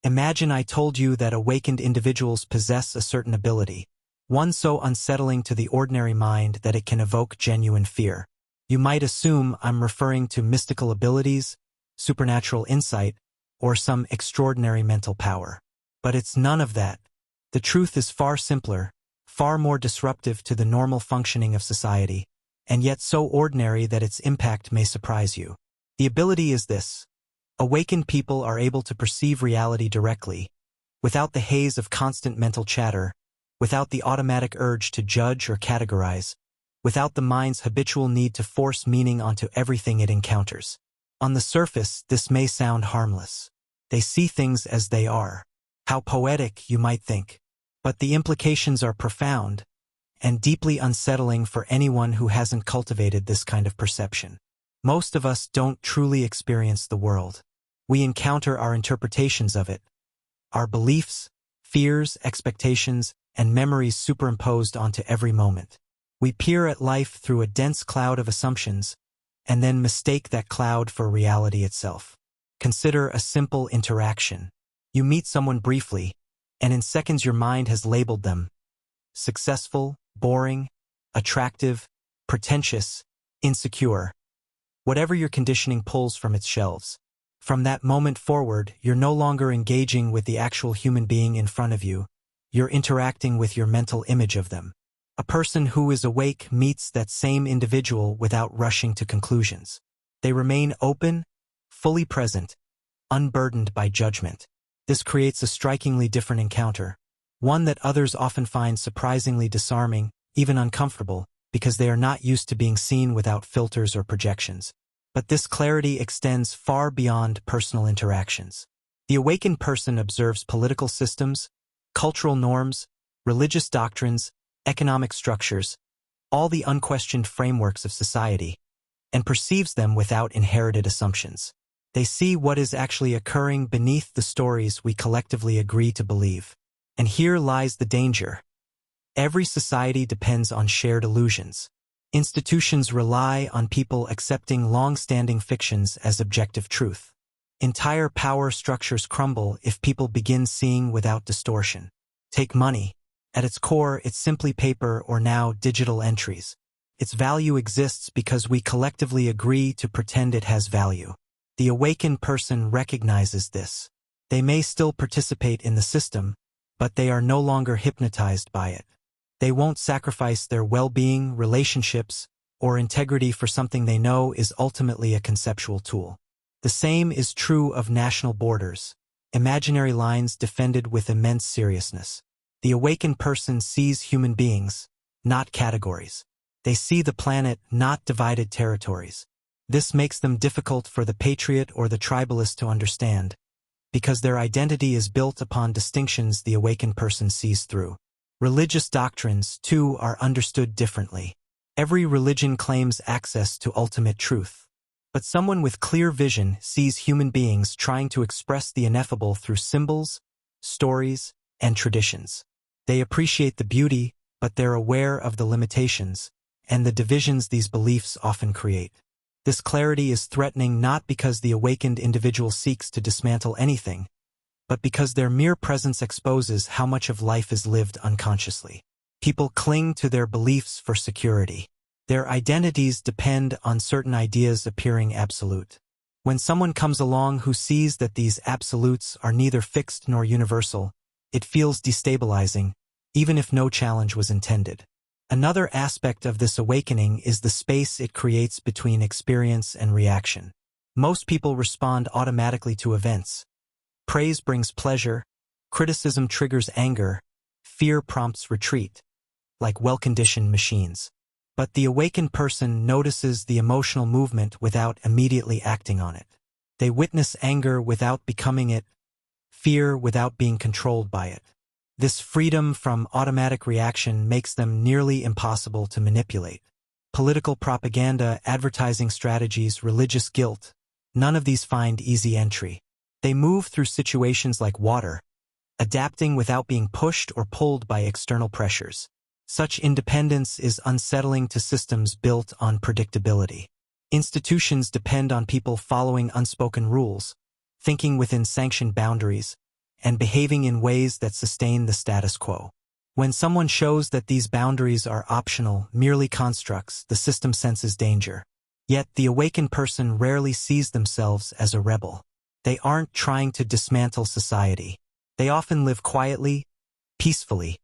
Imagine I told you that awakened individuals possess a certain ability, one so unsettling to the ordinary mind that it can evoke genuine fear. You might assume I'm referring to mystical abilities, supernatural insight, or some extraordinary mental power. But it's none of that. The truth is far simpler, far more disruptive to the normal functioning of society, and yet so ordinary that its impact may surprise you. The ability is this. Awakened people are able to perceive reality directly, without the haze of constant mental chatter, without the automatic urge to judge or categorize, without the mind's habitual need to force meaning onto everything it encounters. On the surface, this may sound harmless. They see things as they are. How poetic, you might think. But the implications are profound, and deeply unsettling for anyone who hasn't cultivated this kind of perception. Most of us don't truly experience the world. We encounter our interpretations of it, our beliefs, fears, expectations, and memories superimposed onto every moment. We peer at life through a dense cloud of assumptions, and then mistake that cloud for reality itself. Consider a simple interaction. You meet someone briefly, and in seconds your mind has labeled them successful, boring, attractive, pretentious, insecure. Whatever your conditioning pulls from its shelves. From that moment forward, you're no longer engaging with the actual human being in front of you. You're interacting with your mental image of them. A person who is awake meets that same individual without rushing to conclusions. They remain open, fully present, unburdened by judgment. This creates a strikingly different encounter, one that others often find surprisingly disarming, even uncomfortable, because they are not used to being seen without filters or projections. But this clarity extends far beyond personal interactions. The awakened person observes political systems, cultural norms, religious doctrines, economic structures, all the unquestioned frameworks of society, and perceives them without inherited assumptions. They see what is actually occurring beneath the stories we collectively agree to believe. And here lies the danger. Every society depends on shared illusions. Institutions rely on people accepting long-standing fictions as objective truth. Entire power structures crumble if people begin seeing without distortion. Take money. At its core, it's simply paper or now digital entries. Its value exists because we collectively agree to pretend it has value. The awakened person recognizes this. They may still participate in the system, but they are no longer hypnotized by it. They won't sacrifice their well-being, relationships, or integrity for something they know is ultimately a conceptual tool. The same is true of national borders, imaginary lines defended with immense seriousness. The awakened person sees human beings, not categories. They see the planet, not divided territories. This makes them difficult for the patriot or the tribalist to understand, because their identity is built upon distinctions the awakened person sees through. Religious doctrines, too, are understood differently. Every religion claims access to ultimate truth. But someone with clear vision sees human beings trying to express the ineffable through symbols, stories, and traditions. They appreciate the beauty, but they're aware of the limitations and the divisions these beliefs often create. This clarity is threatening not because the awakened individual seeks to dismantle anything, but because their mere presence exposes how much of life is lived unconsciously. People cling to their beliefs for security. Their identities depend on certain ideas appearing absolute. When someone comes along who sees that these absolutes are neither fixed nor universal, it feels destabilizing, even if no challenge was intended. Another aspect of this awakening is the space it creates between experience and reaction. Most people respond automatically to events. Praise brings pleasure, criticism triggers anger, fear prompts retreat, like well-conditioned machines. But the awakened person notices the emotional movement without immediately acting on it. They witness anger without becoming it, fear without being controlled by it. This freedom from automatic reaction makes them nearly impossible to manipulate. Political propaganda, advertising strategies, religious guilt, none of these find easy entry. They move through situations like water, adapting without being pushed or pulled by external pressures. Such independence is unsettling to systems built on predictability. Institutions depend on people following unspoken rules, thinking within sanctioned boundaries, and behaving in ways that sustain the status quo. When someone shows that these boundaries are optional, merely constructs, the system senses danger. Yet the awakened person rarely sees themselves as a rebel. They aren't trying to dismantle society. They often live quietly, peacefully,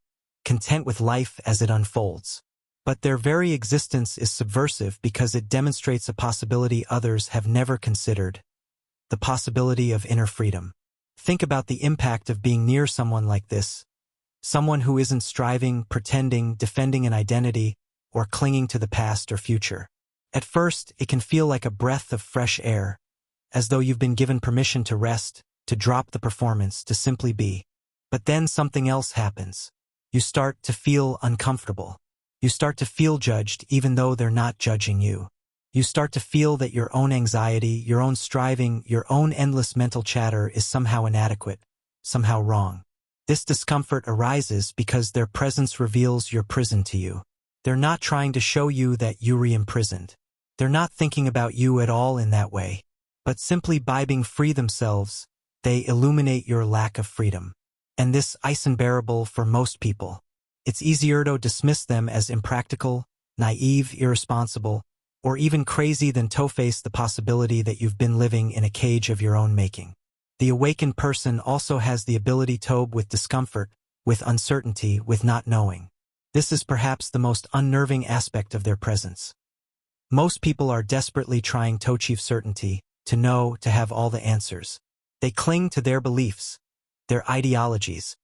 content with life as it unfolds. But their very existence is subversive because it demonstrates a possibility others have never considered: the possibility of inner freedom. Think about the impact of being near someone like this, someone who isn't striving, pretending, defending an identity, or clinging to the past or future. At first, it can feel like a breath of fresh air, as though you've been given permission to rest, to drop the performance, to simply be. But then something else happens. You start to feel uncomfortable. You start to feel judged even though they're not judging you. You start to feel that your own anxiety, your own striving, your own endless mental chatter is somehow inadequate, somehow wrong. This discomfort arises because their presence reveals your prison to you. They're not trying to show you that you're imprisoned. They're not thinking about you at all in that way. But simply by being free themselves, they illuminate your lack of freedom. And this is unbearable for most people. It's easier to dismiss them as impractical, naive, irresponsible, or even crazy than to face the possibility that you've been living in a cage of your own making. The awakened person also has the ability to cope with discomfort, with uncertainty, with not knowing. This is perhaps the most unnerving aspect of their presence. Most people are desperately trying to achieve certainty, to know, to have all the answers. They cling to their beliefs, their ideologies,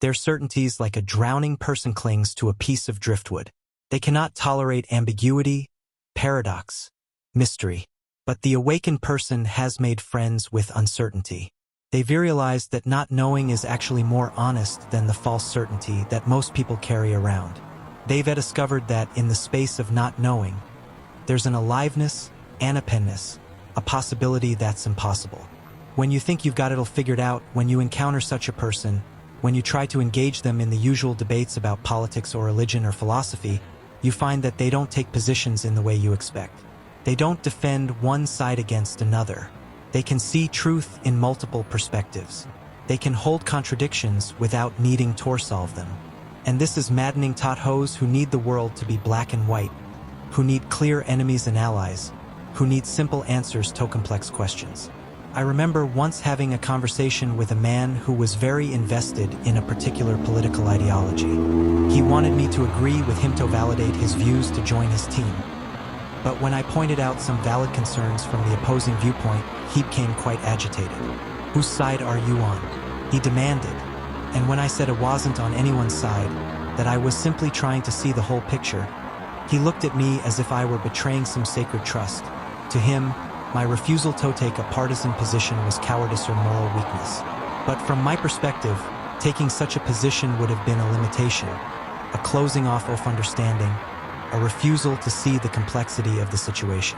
their certainties like a drowning person clings to a piece of driftwood. They cannot tolerate ambiguity, paradox, mystery. But the awakened person has made friends with uncertainty. They've realized that not knowing is actually more honest than the false certainty that most people carry around. They've discovered that in the space of not knowing, there's an aliveness, an openness, a possibility that's impossible. When you think you've got it all figured out, when you encounter such a person, when you try to engage them in the usual debates about politics or religion or philosophy, you find that they don't take positions in the way you expect. They don't defend one side against another. They can see truth in multiple perspectives. They can hold contradictions without needing to solve them. And this is maddening to those who need the world to be black and white, who need clear enemies and allies, who need simple answers to complex questions. I remember once having a conversation with a man who was very invested in a particular political ideology. He wanted me to agree with him to validate his views to join his team. But when I pointed out some valid concerns from the opposing viewpoint, he became quite agitated. "Whose side are you on?" he demanded. And when I said it wasn't on anyone's side, that I was simply trying to see the whole picture, he looked at me as if I were betraying some sacred trust. To him, my refusal to take a partisan position was cowardice or moral weakness. But from my perspective, taking such a position would have been a limitation, a closing off of understanding, a refusal to see the complexity of the situation.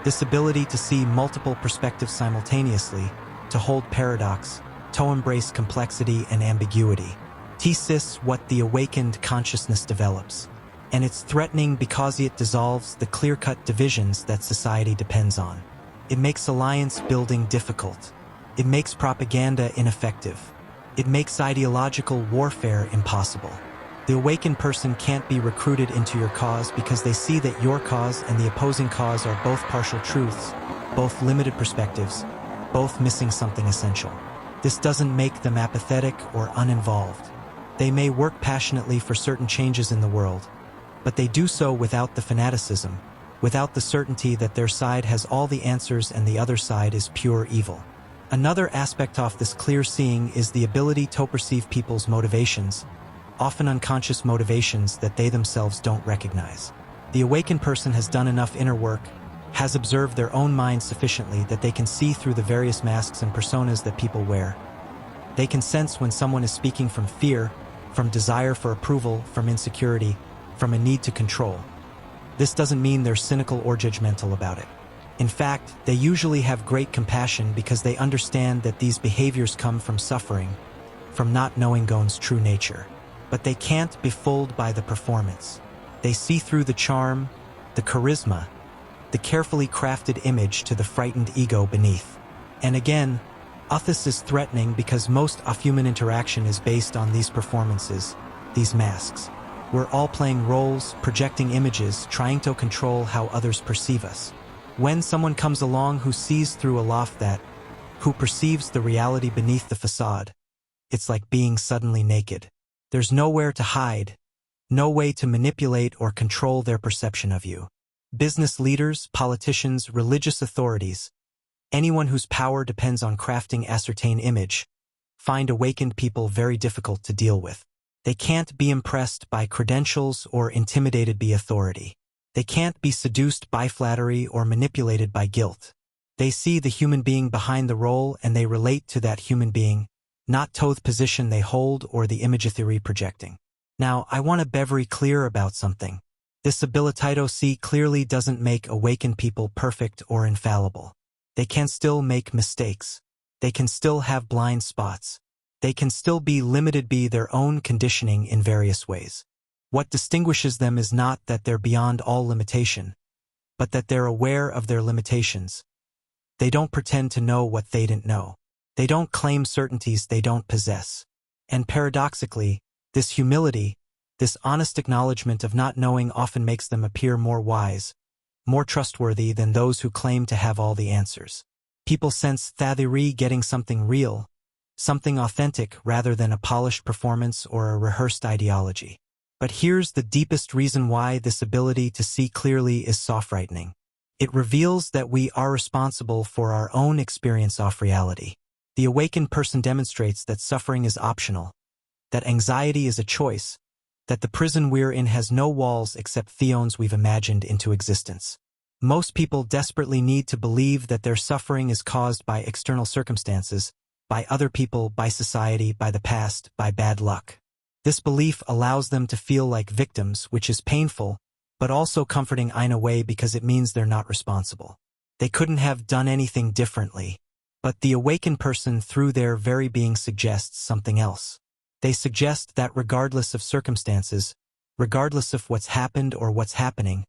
This ability to see multiple perspectives simultaneously, to hold paradox, to embrace complexity and ambiguity, this is what the awakened consciousness develops. And it's threatening because it dissolves the clear-cut divisions that society depends on. It makes alliance building difficult. It makes propaganda ineffective. It makes ideological warfare impossible. The awakened person can't be recruited into your cause because they see that your cause and the opposing cause are both partial truths, both limited perspectives, both missing something essential. This doesn't make them apathetic or uninvolved. They may work passionately for certain changes in the world, but they do so without the fanaticism, without the certainty that their side has all the answers and the other side is pure evil. Another aspect of this clear seeing is the ability to perceive people's motivations, often unconscious motivations that they themselves don't recognize. The awakened person has done enough inner work, has observed their own mind sufficiently that they can see through the various masks and personas that people wear. They can sense when someone is speaking from fear, from desire for approval, from insecurity, from a need to control. This doesn't mean they're cynical or judgmental about it. In fact, they usually have great compassion because they understand that these behaviors come from suffering, from not knowing Gon's true nature. But they can't be fooled by the performance. They see through the charm, the charisma, the carefully crafted image to the frightened ego beneath. And again, This is threatening because most of human interaction is based on these performances, these masks. We're all playing roles, projecting images, trying to control how others perceive us. When someone comes along who sees through a loft that, who perceives the reality beneath the facade, it's like being suddenly naked. There's nowhere to hide, no way to manipulate or control their perception of you. Business leaders, politicians, religious authorities, anyone whose power depends on crafting ascertain image, find awakened people very difficult to deal with. They can't be impressed by credentials or intimidated by authority. They can't be seduced by flattery or manipulated by guilt. They see the human being behind the role and they relate to that human being, not to the position they hold or the image theory projecting. Now, I want to be very clear about something. This ability to see clearly doesn't make awakened people perfect or infallible. They can still make mistakes. They can still have blind spots. They can still be limited by their own conditioning in various ways. What distinguishes them is not that they're beyond all limitation, but that they're aware of their limitations. They don't pretend to know what they didn't know. They don't claim certainties they don't possess. And paradoxically, this humility, this honest acknowledgement of not knowing often makes them appear more wise, more trustworthy than those who claim to have all the answers. People sense they're getting something real, something authentic rather than a polished performance or a rehearsed ideology. But here's the deepest reason why this ability to see clearly is so frightening. It reveals that we are responsible for our own experience of reality. The awakened person demonstrates that suffering is optional, that anxiety is a choice, that the prison we're in has no walls except theons we've imagined into existence. Most people desperately need to believe that their suffering is caused by external circumstances, by other people, by society, by the past, by bad luck. This belief allows them to feel like victims, which is painful, but also comforting in a way because it means they're not responsible. They couldn't have done anything differently. But the awakened person through their very being suggests something else. They suggest that regardless of circumstances, regardless of what's happened or what's happening,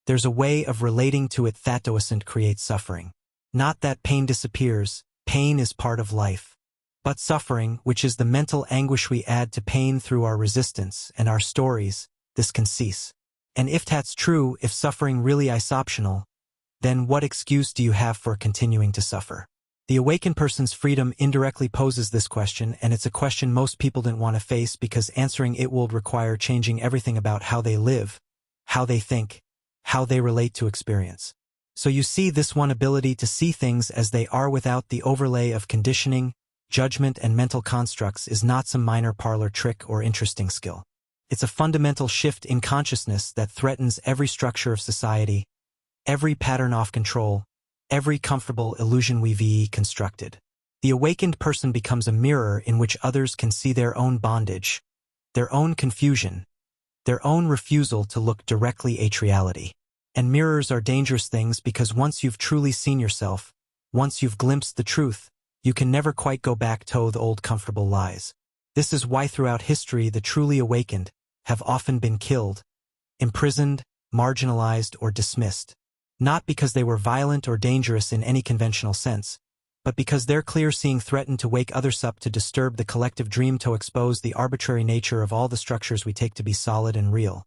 there's a way of relating to it that doesn't create suffering. Not that pain disappears, pain is part of life. But suffering, which is the mental anguish we add to pain through our resistance and our stories, this can cease. And if that's true, if suffering really is optional, then what excuse do you have for continuing to suffer? The awakened person's freedom indirectly poses this question, and it's a question most people didn't want to face because answering it would require changing everything about how they live, how they think, how they relate to experience. So you see, this one ability to see things as they are without the overlay of conditioning, judgment, and mental constructs is not some minor parlor trick or interesting skill. It's a fundamental shift in consciousness that threatens every structure of society, every pattern of control, every comfortable illusion we've constructed. The awakened person becomes a mirror in which others can see their own bondage, their own confusion, their own refusal to look directly at reality. And mirrors are dangerous things because once you've truly seen yourself, once you've glimpsed the truth, you can never quite go back to the old comfortable lies. This is why throughout history the truly awakened have often been killed, imprisoned, marginalized, or dismissed. Not because they were violent or dangerous in any conventional sense, but because their clear seeing threatened to wake others up, to disturb the collective dream, to expose the arbitrary nature of all the structures we take to be solid and real.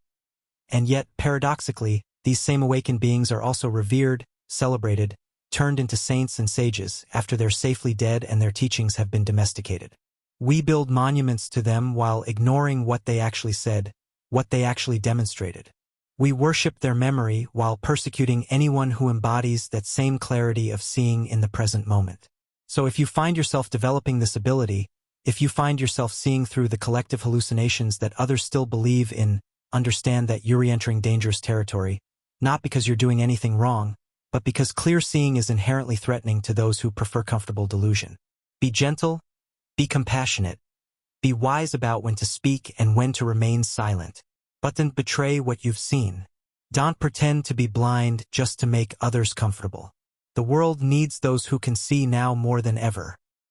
And yet, paradoxically, these same awakened beings are also revered, celebrated, turned into saints and sages after they're safely dead and their teachings have been domesticated. We build monuments to them while ignoring what they actually said, what they actually demonstrated. We worship their memory while persecuting anyone who embodies that same clarity of seeing in the present moment. So if you find yourself developing this ability, if you find yourself seeing through the collective hallucinations that others still believe in, understand that you're entering dangerous territory, not because you're doing anything wrong, but because clear seeing is inherently threatening to those who prefer comfortable delusion. Be gentle, be compassionate, be wise about when to speak and when to remain silent. But don't betray what you've seen. Don't pretend to be blind just to make others comfortable. The world needs those who can see now more than ever.